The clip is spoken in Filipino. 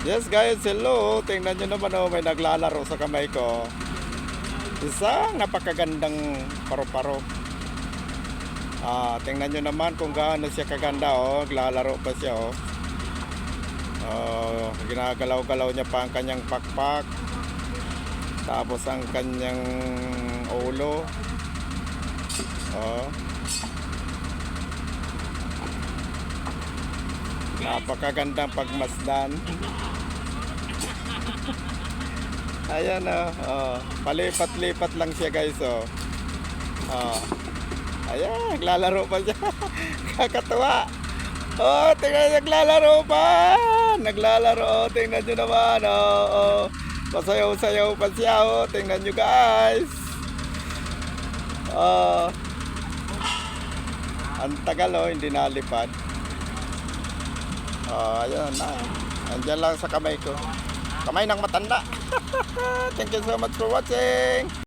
Yes guys, hello. Tingnan nyo naman oh, may naglalaro sa kamay ko. Isang napakagandang paro-paro. Tingnan nyo naman kung gaano siya kaganda oh. Naglalaro pa siya oh. Ginagalaw-galaw niya pa ang kanyang pakpak. Tapos ang kanyang ulo. Oh. Napakagandang pagmasdan. Ayan palipat-lipat lang siya guys oh. Ayan, naglalaro pa siya. Kakatuwa. Oh, tingnan, naglalaro pa. Naglalaro, tingnan nyo naman oh. Pasayaw-sayaw pa siya oh. Tingnan nyo guys. Ang tagal oh, hindi nalipad. Ayan na. Andyan lang sa kamay ko. Kamay ng matanda. Thank you so much for watching.